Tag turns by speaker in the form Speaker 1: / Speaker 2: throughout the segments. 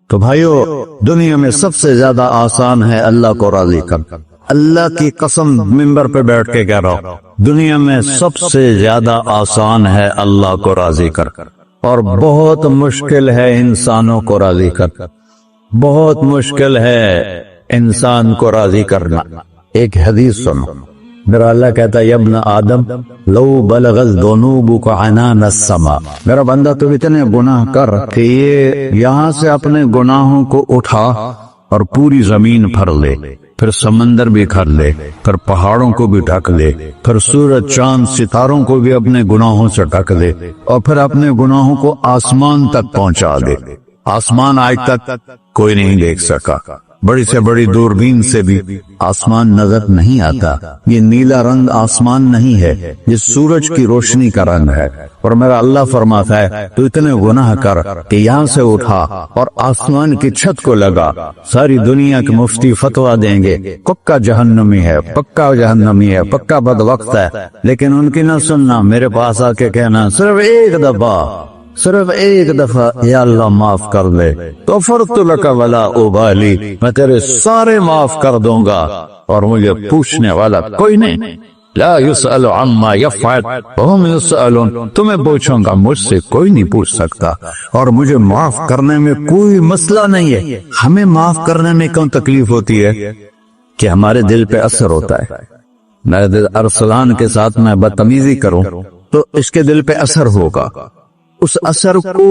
Speaker 1: تو بھائیو، دنیا میں سب سے زیادہ آسان ہے اللہ کو راضی کر۔ اللہ کی قسم ممبر پہ بیٹھ کے کہہ رہا ہوں، دنیا میں سب سے زیادہ آسان ہے اللہ کو راضی کر، اور بہت مشکل ہے انسانوں کو راضی کر، بہت مشکل ہے انسان کو راضی کرنا۔ ایک حدیث سنو، میرا اللہ کہتا ہے یا ابن آدم لو بلغت ذنوبک عنان السماء، میرا بندہ تو اتنے گناہ کر کہ یہ یہاں سے اپنے گناہوں کو اٹھا اور پوری زمین بھر لے، پھر سمندر بھی بھر لے، پھر پہاڑوں کو بھی ڈھک لے، پھر سورج چاند ستاروں کو بھی اپنے گناہوں سے ڈھک لے، اور پھر اپنے گناہوں کو آسمان تک پہنچا دے۔ آسمان آج تک کوئی نہیں دیکھ سکا، بڑی سے بڑی دوربین سے بھی آسمان نظر نہیں آتا۔ یہ نیلا رنگ آسمان نہیں ہے، یہ سورج کی روشنی کا رنگ ہے۔ اور میرا اللہ فرماتا ہے تو اتنے گناہ کر کہ یہاں سے اٹھا اور آسمان کی چھت کو لگا، ساری دنیا کے مفتی فتویٰ دیں گے پکا جہنمی ہے، پکا جہنمی ہے، پکا بدوقت ہے، لیکن ان کی نہ سننا، میرے پاس آ کے کہنا صرف ایک دفعہ یا اللہ معاف کر دے، غفرت لک ولا ابالی، میں تیرے سارے معاف کر دوں گا اور مجھے پوچھنے والا کوئی نہیں۔ لا يسأل عما يفعل وهم يسألون، تمہیں پوچھوں گا، مجھ سے کوئی نہیں پوچھ سکتا، اور مجھے معاف کرنے میں کوئی مسئلہ نہیں ہے۔ ہمیں معاف کرنے میں کیوں تکلیف ہوتی ہے؟ کہ ہمارے دل پہ اثر ہوتا ہے۔ میرے دل ارسلان کے ساتھ میں بدتمیزی کروں تو اس کے دل پہ اثر ہوگا، اس اثر کو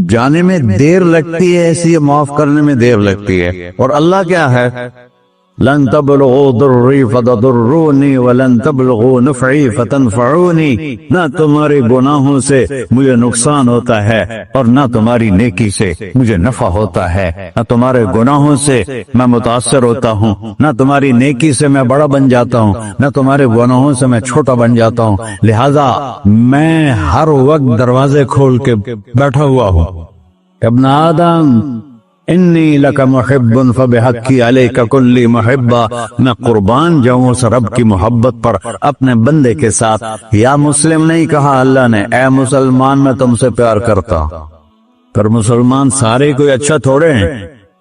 Speaker 1: جانے میں دیر لگتی ہے، اس لیے معاف کرنے میں دیر لگتی ہے۔ اور اللہ کیا ہے؟ لن تبلغوا ضرری فتضرونی ولن تبلغوا نفعی فتنفعونی، نہ تمہارے گناہوں سے مجھے نقصان ہوتا ہے اور نہ تمہاری نیکی سے مجھے نفع ہوتا ہے، نہ تمہارے گناہوں سے میں متاثر ہوتا ہوں، نہ تمہاری نیکی سے میں بڑا بن جاتا ہوں، نہ تمہارے گناہوں سے میں چھوٹا بن جاتا ہوں، لہذا میں ہر وقت دروازے کھول کے بیٹھا ہوا ہوں۔ ابن آدم انی لک محب فبحقی علیک کلی محبہ، میں قربان جاؤں اس رب کی محبت پر اپنے بندے کے ساتھ۔ یا مسلم نہیں کہا اللہ نے، اے مسلمان میں تم سے پیار کرتا ہوں۔ پھر مسلمان سارے کوئی اچھا تھوڑے ہیں،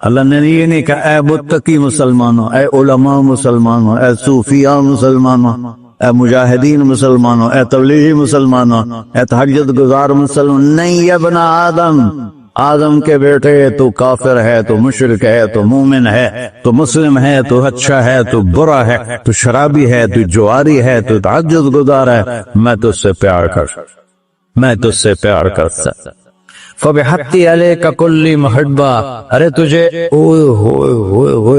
Speaker 1: اللہ نے یہ نہیں کہا اے متقی مسلمانوں، اے علماء مسلمانوں، اے صوفیاء مسلمانوں، اے مجاہدین مسلمانوں، اے تبلیغی مسلمانوں، اے تہجد گزار مسلمان، نہیں ابن آدم کے بیٹے، تو کافر ہے، تو مشرک ہے، تو مومن ہے، تو مسلم ہے، تو اچھا ہے، تو برا ہے، تو شرابی ہے، تو جواری ہے، تو تہجد گزار ہے، میں تجھ سے پیار کرتا فبحقی علیک کلی محبہ۔ ارے تجھے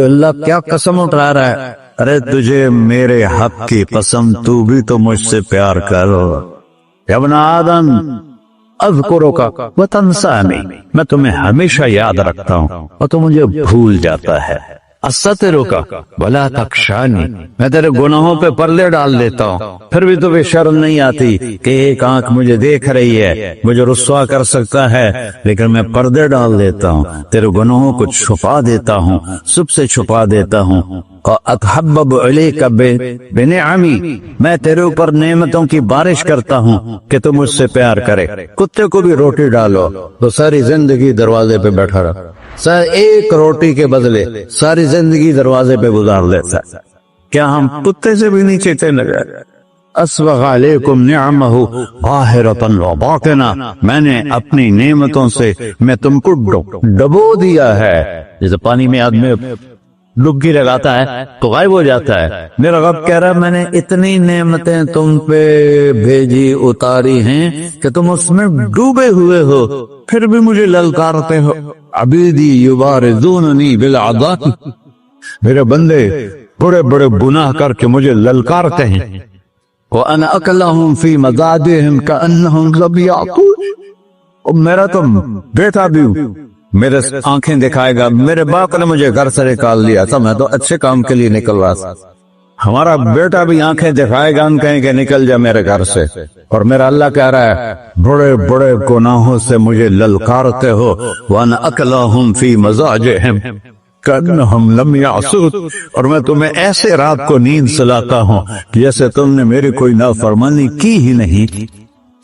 Speaker 1: اللہ کیا قسم اٹھا رہا ہے، ارے تجھے میرے حق کی قسم، تو بھی تو مجھ سے پیار کرو۔ ابن آدم اذکرک وتنسانی، میں تمہیں ہمیشہ یاد رکھتا ہوں اور تو مجھے بھول جاتا ہے۔ استترک ولا تخشانی، میں تیرے گناہوں پہ پردے ڈال دیتا ہوں، پھر بھی تمہیں شرم نہیں آتی کہ ایک آنکھ مجھے دیکھ رہی ہے، مجھے رسوا کر سکتا ہے، لیکن میں پردے ڈال دیتا ہوں، تیرے گناہوں کو چھپا دیتا ہوں، سب سے چھپا دیتا ہوں۔ اتحبب الیک بنعمی، میں تیرے اوپر نعمتوں کی بارش کرتا ہوں کہ تم مجھ سے پیار کرے۔ کتے کو بھی روٹی ڈالو تو ساری زندگی دروازے پہ بیٹھا رہا، ایک روٹی کے بدلے ساری زندگی دروازے پہ گزار لیتا ہے۔ کیا ہم کتے سے بھی نہیں چیتے لگے؟ اسبغ علیکم نعمہ ظاہرۃ و باطنہ، میں نے اپنی نعمتوں سے میں تم کو ڈبو دیا ہے، جیسے پانی میں آدمی ڈبکی لگاتا ہے تو غائب ہو جاتا ہے۔ میرا رب کہہ رہا میں نے اتنی نعمتیں تم پہ بھیجی، اتاری ہیں کہ تم اس میں ڈوبے ہوئے ہو، پھر بھی مجھے للکارتے ہو۔ عبیدی یبارزوننی بالعذاب، میرے بندے بڑے بڑے گناہ کر کے مجھے للکارتے ہیں۔ وَأَنَا أَكْلَهُمْ فِي مَزَاجِهِمْ كَأَنَّهُمْ لَمْ يَعْقُلُونَ، اور میرا تو بیٹا بھی میرے آنکھیں دکھائے گا، میرے باپ نے مجھے گھر سے نکال دیا تھا، میں تو اچھے کام کے لیے نکل رہا تھا، ہمارا بیٹا بھی آنکھیں دکھائے گا، ہم کہیں کہ نکل جا میرے گھر سے۔ اور میرا اللہ کہہ رہا ہے بڑے بڑے گناہوں سے مجھے للکارتے ہو۔ وَأَنَا أَكْلَهُمْ فِي مَزَاجِهِمْ كَأَنَّهُمْ لَمْ يَعْصُونَ، اور میں تمہیں ایسے رات کو نیند سلاتا ہوں جیسے تم نے میری کوئی نافرمانی کی ہی نہیں۔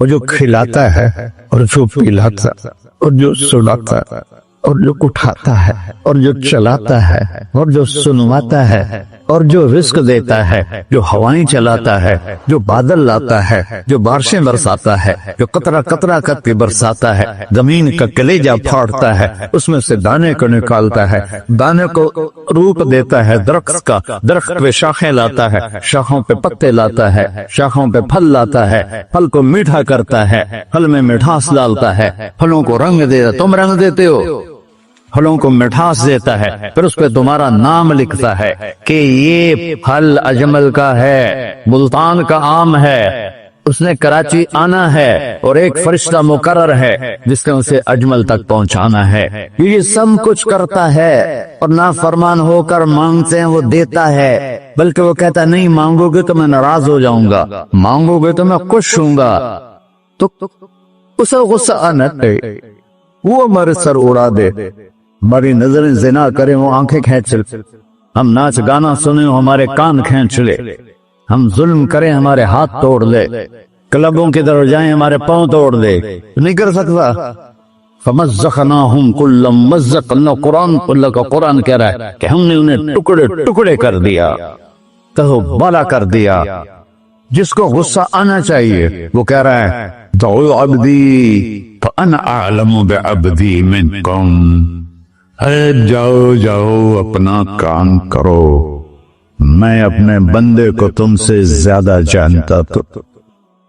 Speaker 2: وہ جو کھلاتا ہے اور جو پلاتا اور جو سلاتا ہے اور جو اٹھاتا ہے اور جو چلاتا ہے اور جو سنواتا ہے اور جو رزق دیتا ہے، جو ہوائیں چلاتا ہے، جو بادل لاتا ہے، جو بارشیں برساتا ہے، جو قطرہ قطرہ کر کے برساتا ہے، زمین کا کلیجہ پھاڑتا ہے، اس میں سے دانے کو نکالتا ہے، دانے کو روپ دیتا ہے درخت کا، درخت پہ شاخیں لاتا ہے، شاخوں پہ پتے لاتا ہے، شاخوں پہ پھل لاتا ہے، پھل کو میٹھا کرتا ہے، پھل میں مٹھاس ڈالتا ہے، پھلوں کو رنگ دیتا، تم رنگ دیتے ہو، پھلوں کو مٹھاس دیتا ہے، پھر اس پہ تمہارا نام لکھتا ہے کہ یہ پھل اجمل کا ہے، ملتان کا آم ہے، اس نے کراچی آنا ہے اور ایک فرشتہ مقرر ہے جس نے اسے اجمل تک پہنچانا ہے، یہ سب کچھ کرتا ہے اور نافرمان ہو کر مانگتے ہیں وہ دیتا ہے، بلکہ وہ کہتا ہے نہیں مانگو گے تو میں ناراض ہو جاؤں گا، مانگو گے تو میں خوش ہوں گا، تو اسے غصہ آنا چاہیے، وہ ہمارے سر اڑا دے، ہماری نظریں زنا کریں وہ آنکھیں کھینچ لے، ہم ناچ گانا سنیں وہ ہمارے کان کھینچ لے، ہم ظلم کریں ہمارے ہاتھ توڑ لے، کلبوں کی طرف جائیں ہمارے پاؤں توڑ دے، نہیں کر سکتا۔ فَمَزَّقْنَاهُمْ كُلَّ مُمَزَّقٍ، اللہ کا قرآن کہہ رہا ہے کہ ہم نے انہیں ٹکڑے ٹکڑے کر دیا، کہو بالا کر دیا۔ جس کو غصہ آنا چاہیے وہ کہہ رہا ہے دعو عبدی فانا اعلم بعبدی منکم، جاؤ جاؤ اپنا کام کرو، میں اپنے بندے کو تم سے زیادہ جانتا تو۔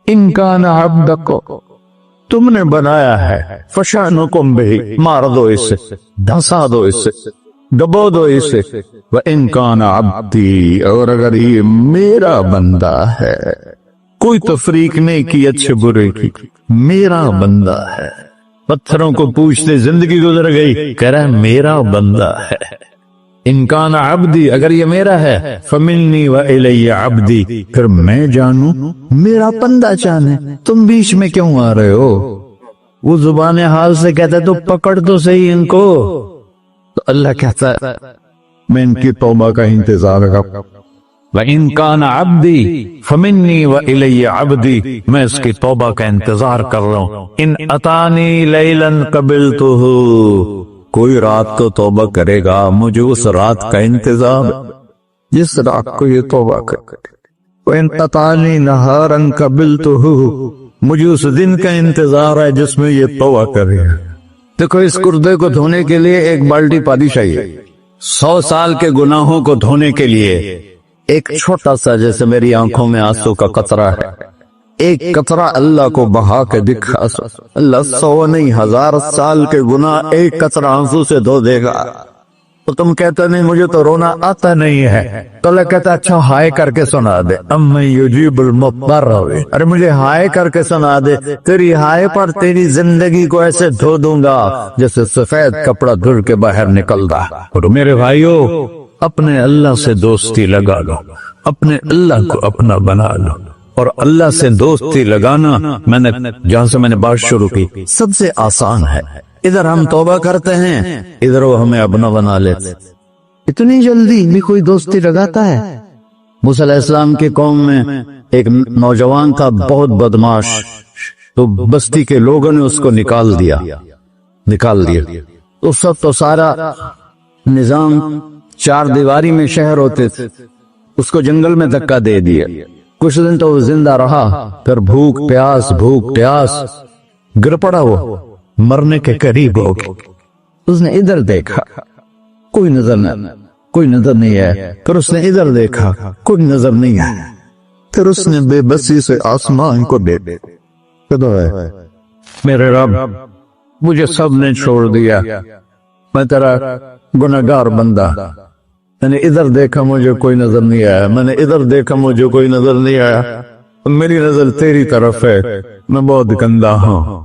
Speaker 2: ان کان عبدک، تم نے بنایا ہے، فشانکم بہی، مار دو اسے، دھسا دو اسے، دبو دو اسے، وَإِن كَانَ عَبْدِي، اور اگر یہ میرا بندہ ہے، کوئی تفریق نہیں کی اچھے برے کی، میرا بندہ ہے، پتھروں کو پوچھتے زندگی گزر گئی، کہہ رہا ہے میرا بندہ ہے، ان کان عبدی، اگر یہ میرا ہے، فمنی وإلی عبدی، پھر میں جانوں میرا بندہ جانے، تم بیچ میں کیوں آ رہے ہو؟ وہ زبان حال سے کہتا ہے تو پکڑ تو صحیح ان کو، تو اللہ کہتا ہے میں ان کی توبہ کا انتظار کروں، وَإِن كَانَ عَبْدِي فَمِنِّي وَإِلَيَّ عَبْدِي، میں اس کی توبہ کا انتظار کر رہا ہوں، ان اتانی لیلاً قبلتہ، کوئی رات کو توبہ کرے گا مجھے اس رات کا انتظار جس رات کو یہ توبہ کرے، وَإِن اتانی نہاراً قبلتہ، مجھے اس دن کا انتظار ہے جس میں یہ توبہ کرے گا۔ دیکھو اس گردے کو دھونے کے لیے ایک بالٹی پانی چاہیے، 100 سال کے گناہوں کو دھونے کے لیے ایک چھوٹا سا، جیسے میری آنکھوں میں آنسو کا قطرہ ہے، ایک قطرہ اللہ کو بہا کے دکھا، اللہ 100 نہیں 1000 سال کے گناہ ایک قطرہ آنسو سے دھو دے گا۔ تو تم کہتے نہیں مجھے تو رونا آتا نہیں ہے، تو اللہ کہتا اچھا ہائے کر کے سنا دے، اَمَّن یُجِیبُ الْمُضْطَرَّ، ارے مجھے ہائے کر کے سنا دے، تیری ہائے پر تیری زندگی کو ایسے دھو دوں گا جیسے سفید کپڑا دھل کے باہر نکل رہا۔ اور میرے بھائیو، اپنے اللہ سے دوستی لگا لو، اپنے اللہ کو اپنا بنا لو، اور اللہ سے دوستی لگانا میں نے جہاں سے میں نے بات شروع کی سب سے آسان ہے۔ ادھر ہم توبہ کرتے ہیں، ادھر وہ ہمیں اپنا بنا لیتے، اتنی جلدی بھی کوئی دوستی لگاتا ہے؟ موسیٰ علیہ السلام کی قوم میں ایک نوجوان تھا بہت بدماش، تو بستی کے لوگوں نے اس کو نکال دیا۔ اس وقت تو سارا نظام 4 دیواری میں شہر ہوتے تھے، اس کو جنگل میں دھکا دے دیا، کچھ دن تو وہ زندہ رہا، پھر بھوک پیاس گر پڑا، وہ مرنے کے قریب ہو گیا۔ اس نے ادھر دیکھا، کوئی نظر نہیں ہے، پھر اس نے ادھر دیکھا، کوئی نظر نہیں ہے، پھر اس نے بے بسی سے آسمان کو دیکھا، میرے رب مجھے سب نے چھوڑ دیا، میں تیرا گناہگار بندہ، میں نے ادھر دیکھا مجھے کوئی نظر نہیں آیا، میں نے ادھر دیکھا مجھے کوئی نظر نہیں آیا، میری نظر تیری طرف ہے، میں بہت گندا ہوں،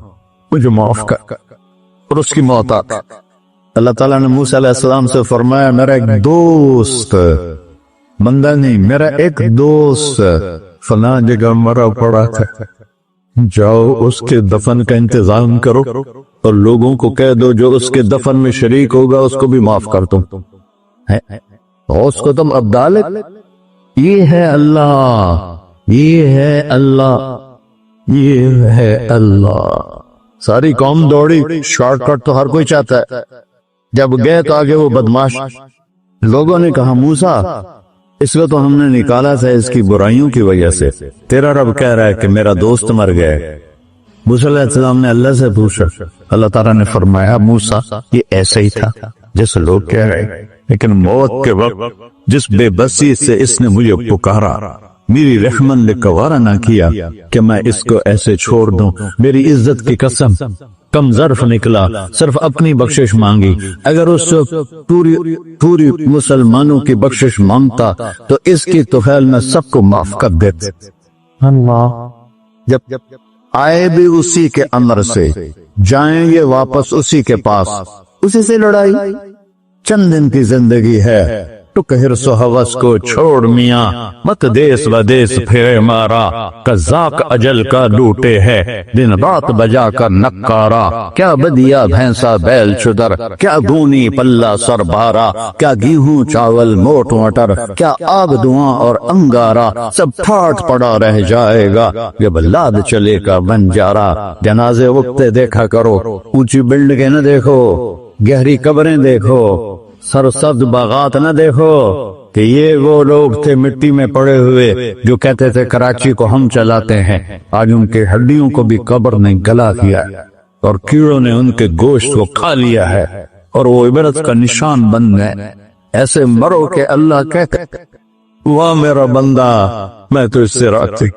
Speaker 2: مجھے معاف کر۔ اور اس کی موت آتی۔ اللہ تعالیٰ نے موسیٰ علیہ السلام سے فرمایا میرا ایک دوست، بندہ نہیں، میرا ایک دوست فلاں جگہ مرا پڑا تھا، جاؤ اس کے دفن کا انتظام کرو اور لوگوں کو کہہ دو جو اس کے دفن میں شریک ہوگا اس کو بھی معاف کر دو۔ اس کو تم عبدالک، یہ ہے اللہ، یہ ہے اللہ۔ ساری قوم دوڑی، شارٹ کٹ تو ہر کوئی چاہتا ہے۔ جب گئے تو آگے وہ بدماش لوگوں نے کہا موسیٰ اس کو تو ہم نے نکالا تھا اس کی برائیوں کی وجہ سے، تیرا رب کہہ رہا ہے کہ میرا دوست مر گئے۔ موسیٰ علیہ السلام نے اللہ سے پوچھا، اللہ تعالیٰ نے فرمایا موسیٰ یہ ایسے ہی تھا جیسے لوگ کہہ رہے، لیکن موت کے وقت جس بے بسی سے اس نے مجھے پکارا، میری رحمت نے گوارا نہ کیا کہ میں اس کو ایسے چھوڑ دوں۔ میری عزت کی قسم کم ظرف نکلا، صرف اپنی بخشش مانگی۔ اگر اس سے پوری مسلمانوں کی بخشش مانگتا تو اس کی طفیل میں سب کو معاف کر دیتے۔ اللہ جب آئے بھی اسی کے امر سے، جائیں گے واپس اسی کے پاس، اسی سے لڑائی۔ چند دن کی زندگی ہے، ٹک حرص و ہوس کو چھوڑ میاں، مت دیس و دیس پھرے مارا، قذاق اجل کا لوٹے ہے دن رات بجا کر نکارا۔ کیا بدیا بھینسا بیل چدر، کیا گونی پلہ سر بارا، کیا گیہوں چاول موٹ مٹر، کیا آگ دھواں اور انگارا، سب ٹھاٹ پڑا رہ جائے گا جب لاد چلے کا بنجارا۔ جنازے وقتے دیکھا کرو، اونچی بلڈنگیں نہ دیکھو، گہری قبریں دیکھو، سرسبز باغات نہ دیکھو کہ یہ وہ لوگ تھے مٹی میں پڑے ہوئے جو کہتے تھے کراچی کو ہم چلاتے ہیں۔ آج ان کے ہڈیوں کو بھی قبر نے گلا دیا اور کیڑوں نے ان کے گوشت کو کھا لیا ہے اور وہ عبرت کا نشان بن گئے۔ ایسے مرو کہ اللہ کہتے واہ میرا بندہ میں تو اس سے راضی